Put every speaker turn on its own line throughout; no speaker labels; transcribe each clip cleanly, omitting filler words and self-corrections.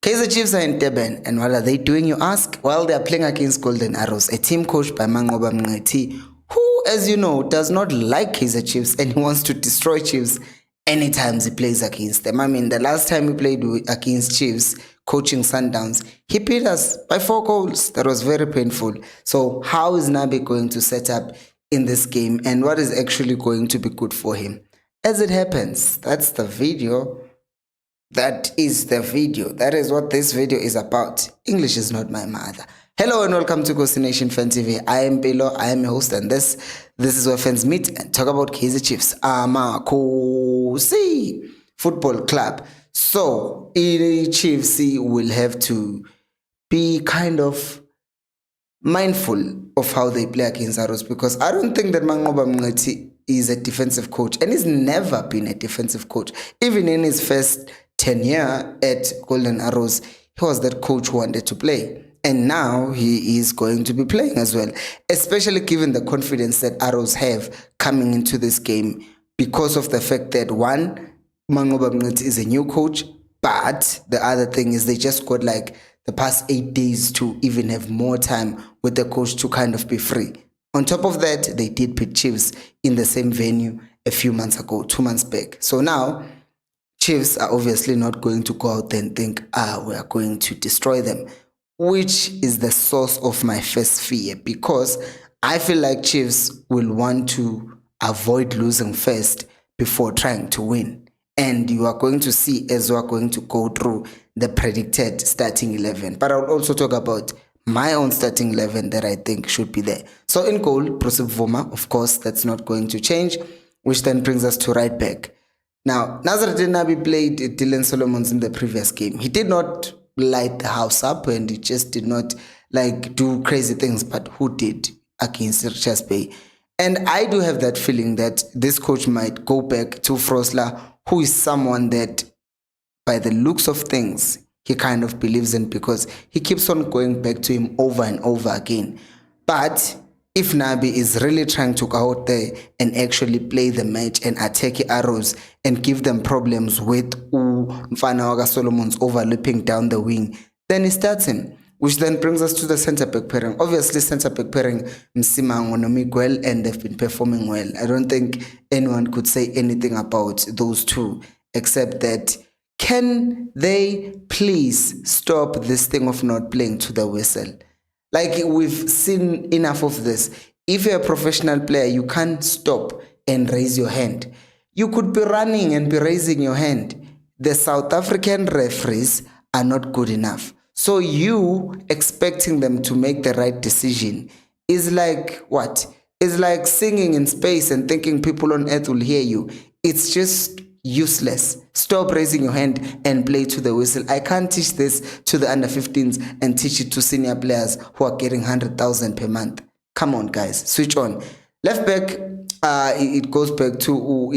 Kaizer Chiefs are in Durban, and what are they doing, you ask? Well, they are playing against Golden Arrows, a team coached by Manqoba Mngqithi, who, as you know, does not like Kaizer Chiefs and he wants to destroy Chiefs anytime he plays against them. I mean, the last time we played against Chiefs, coaching Sundowns, he beat us by 4 goals. That was very painful. So how is Nabi going to set up in this game, and what is actually going to be good for him? As it happens, that's the video. That is the video. That is what this video is about. English is not my mother. Hello and welcome to Khosi Nation Fan TV. I am Bilo. I am your host, and this is where fans meet and talk about Kaizer Chiefs. Khosi Football Club. So, Chiefs will have to be kind of mindful of how they play against Arrows, because I don't think that Manqoba Mngqithi is a defensive coach, and he's never been a defensive coach. Even in his first tenure at Golden Arrows, he was that coach who wanted to play. And now he is going to be playing as well, especially given the confidence that Arrows have coming into this game, because of the fact that, one, Manqoba Mngqithi is a new coach, but the other thing is they just got like the past 8 days to even have more time with the coach to kind of be free. On top of that, they did beat Chiefs in the same venue a few months ago, 2 months back. So now, Chiefs are obviously not going to go out there and think, we are going to destroy them, which is the source of my first fear, because I feel like Chiefs will want to avoid losing first before trying to win. And you are going to see as we are going to go through the predicted starting 11. But I'll also talk about my own starting 11 that I think should be there. So in goal, Prosip Vuma, of course, that's not going to change, which then brings us to right back. Now, Nazareth Nabi played Dylan Solomons in the previous game. He did not light the house up, and he just did not like do crazy things, but who did against Richards Bay? And I do have that feeling that this coach might go back to Frosler, who is someone that, by the looks of things, he kind of believes in, because he keeps on going back to him over and over again. But if Nabi is really trying to go out there and actually play the match and attack Arrows and give them problems with Mfana Solomons overlapping down the wing, then he starts him. Which then brings us to the centre-back pairing. Obviously, centre-back pairing, Msimango no Miguel, and they've been performing well. I don't think anyone could say anything about those two, except that, can they please stop this thing of not playing to the whistle? Like, we've seen enough of this. If you're a professional player, you can't stop and raise your hand. You could be running and be raising your hand. The South African referees are not good enough. So you expecting them to make the right decision is like what? It's like singing in space and thinking people on earth will hear you. It's just useless. Stop raising your hand and play to the whistle. I can't teach this to the under 15s and teach it to senior players who are getting 100,000 per month. Come on, guys, switch on. Left back, it goes back to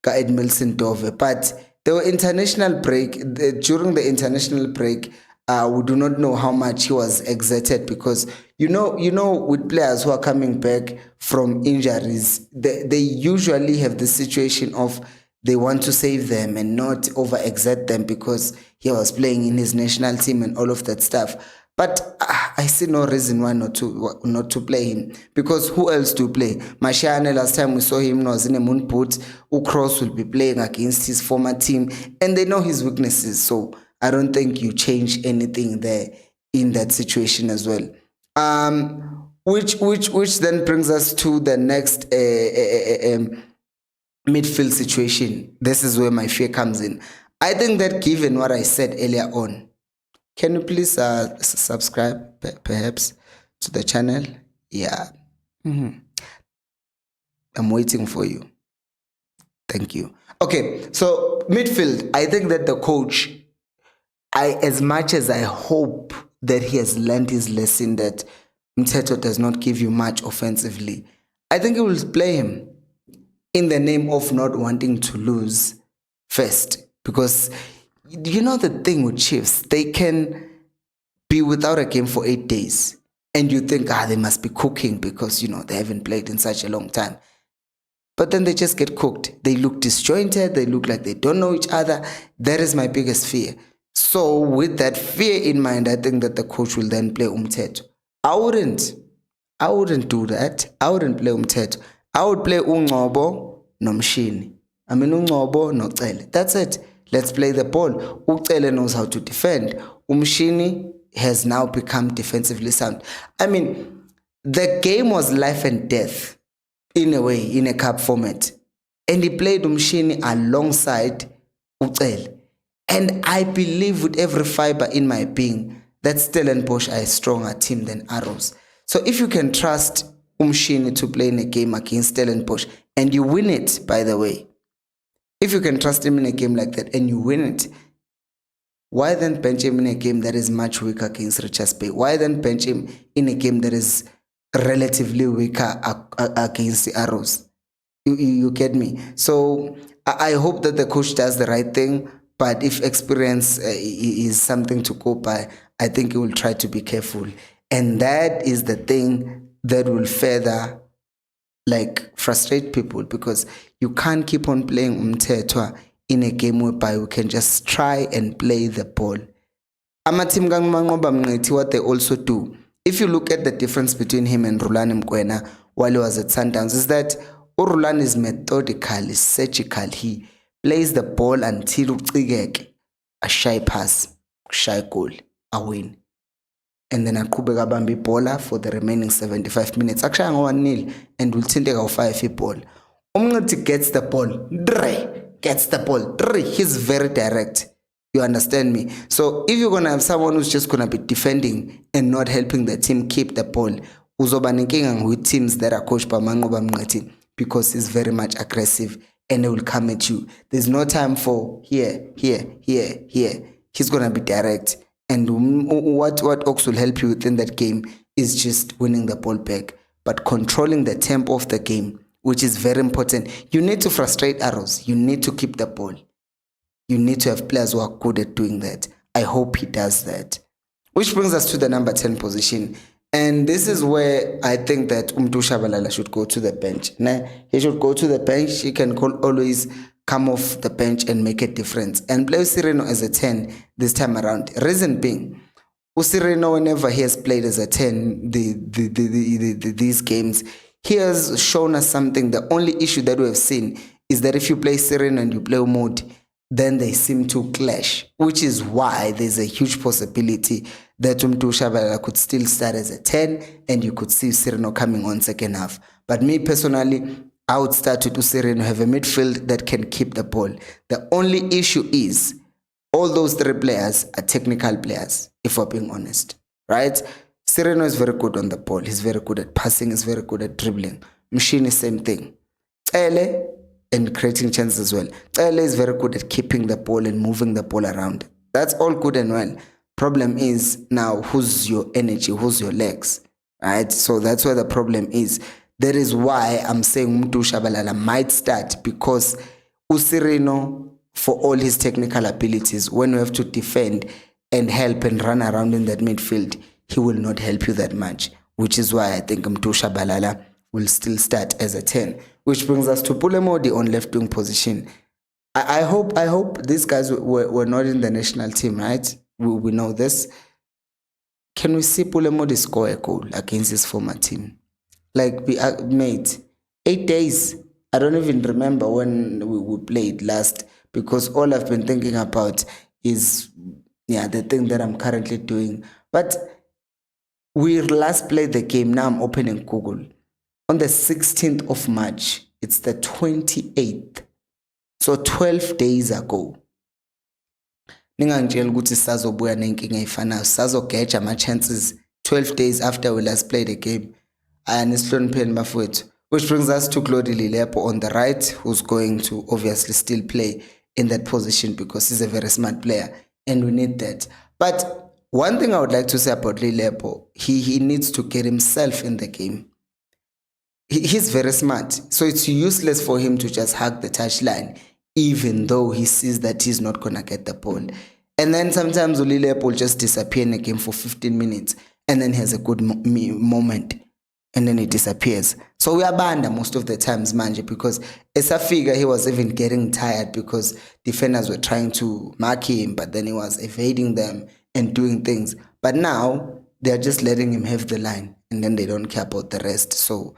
Edmilson Dove, but there were international break. During the international break, we do not know how much he was exerted, because you know with players who are coming back from injuries, they usually have the situation of they want to save them and not overexert them, because he was playing in his national team and all of that stuff. But I see no reason why not to play him, because who else to play? Mashane, last time we saw him, was in a moon put. Ukros will be playing against his former team, and they know his weaknesses. So I don't think you change anything there in that situation as well. Which then brings us to the next midfield situation. This is where my fear comes in. I think that, given what I said earlier on, can you please subscribe perhaps to the channel? Yeah. I'm waiting for you. Thank you. Okay, so midfield, I think that the coach, as much as I hope that he has learned his lesson that Mteto does not give you much offensively, I think he will play him in the name of not wanting to lose first. Because you know the thing with Chiefs, they can be without a game for 8 days, and you think, they must be cooking because, they haven't played in such a long time. but then they just get cooked. They look disjointed. They look like they don't know each other. That is my biggest fear. So with that fear in mind, I think that the coach will then play umthetho. I wouldn't do that. I wouldn't play umthetho. I would play Ungcobo nomshini. I mean Ungcobo noCele. That's it. Let's play the ball. uCele knows how to defend. Umshini has now become defensively sound. I mean, the game was life and death in a way, in a cup format. And he played Umshini alongside uCele. And I believe with every fiber in my being that Stellenbosch are a stronger team than Arrows. So if you can trust Umshini to play in a game against Stellenbosch and you win it, by the way, if you can trust him in a game like that and you win it, why then bench him in a game that is much weaker against Richards Bay? Why then bench him in a game that is relatively weaker against the Arrows? You get me? So I hope that the coach does the right thing, but if experience is something to go by, I think he will try to be careful. And that is the thing that will further frustrate people, because you can't keep on playing umthetho in a game whereby we can just try and play the ball. Amateam kaNgqoba Mngqithi, what they also do, if you look at the difference between him and Rulani Mkwena while he was at Sundowns, is that Rulani is methodical, is surgical. He plays the ball until a shy pass, shy goal, a win. And then aqhubeka abambe ibhola for the remaining 75 minutes. Akushaya ngo-1-0 and will thinteka u-5 ibhola. Umnqithi gets the ball. He's very direct. You understand me? So if you're going to have someone who's just going to be defending and not helping the team keep the ball, uzoba nenkinga with teams that are coached by Nqoba Mngqithi, because he's very much aggressive and he will come at you. There's no time for here. He's going to be direct. And what Oaks will help you within that game is just winning the ball back, but controlling the tempo of the game, which is very important. You need to frustrate Arrows. You need to keep the ball. You need to have players who are good at doing that. I hope he does that. Which brings us to the number 10 position. And this is where I think that Umtu Shabalala should go to the bench. He should go to the bench. He can always come off the bench and make a difference. And play Sireno as a 10 this time around. Reason being, Sireno, whenever he has played as a 10 these games, he has shown us something. The only issue that we have seen is that if you play Sireno and you play Umodi, then they seem to clash, which is why there's a huge possibility that Umtu Shabalala could still start as a 10 and you could see Sireno coming on second half. But me personally, I would start to do Sireno, have a midfield that can keep the ball. The only issue is all those three players are technical players, if we're being honest, right? Sireno is very good on the ball. He's very good at passing. He's very good at dribbling. Machine is same thing. Cele and creating chances as well. Cele is very good at keeping the ball and moving the ball around. That's all good and well. Problem is now, who's your energy? Who's your legs? Right? So that's where the problem is. That is why I'm saying Umtu Shabalala might start, because Sireno, for all his technical abilities, when you have to defend and help and run around in that midfield, he will not help you that much, which is why I think Umtu Shabalala will still start as a 10. Which brings us to Pulemodi on left wing position. I hope these guys were not in the national team, right? We know this. Can we see Pulemodi score a goal against his former team? Mate, 8 days. I don't even remember when we played last, because all I've been thinking about is the thing that I'm currently doing. But we last played the game. Now I'm opening Google on the 16th of March. It's the 28th. So 12 days ago. Ningangitshela ukuthi sazobuya nenkinga efanayo, sazogeja ama chances 12 days after we last played the game. Which brings us to Claude Lilepo on the right, who's going to obviously still play in that position because he's a very smart player and we need that. But one thing I would like to say about Lilepo, he needs to get himself in the game. He's very smart, so it's useless for him to just hug the touchline, even though he sees that he's not going to get the ball. And then sometimes Lilepo will just disappear in a game for 15 minutes and then has a good moment. and then he disappears. So uyabanda most of the times manje, because esafika he was even getting tired because defenders were trying to mark him, but then he was evading them and doing things. But now they're just letting him have the line, and then they don't care about the rest. So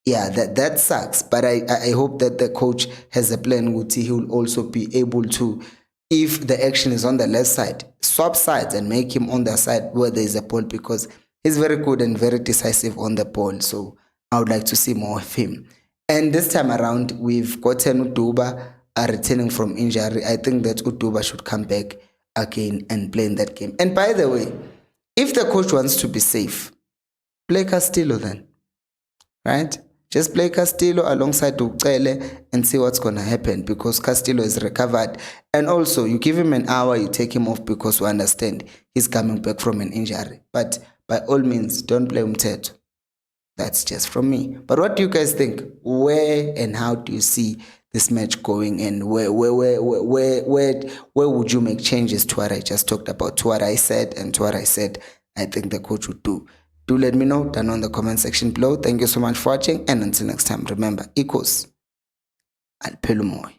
yeah, that sucks. But I hope that the coach has a plan. Uti, he will also be able to, if the action is on the left side, swap sides and make him on the side where there is a ball, because he's very good and very decisive on the ball. So I would like to see more of him. And this time around, we've gotten Uduba returning from injury. I think that Uduba should come back again and play in that game. And by the way, if the coach wants to be safe, play Castillo then, right? Just play Castillo alongside Ucele and see what's going to happen, because Castillo is recovered. And also, you give him an hour, you take him off, because we understand he's coming back from an injury. But by all means, don't play Umteto. That's just from me. But what do you guys think? Where and how do you see this match going, and where would you make changes to what I just talked about, to what I said, and to what I said I think the coach would do? Do let me know down on the comment section below. Thank you so much for watching, and until next time, remember, equals al pelumoy.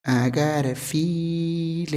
I got a feeling.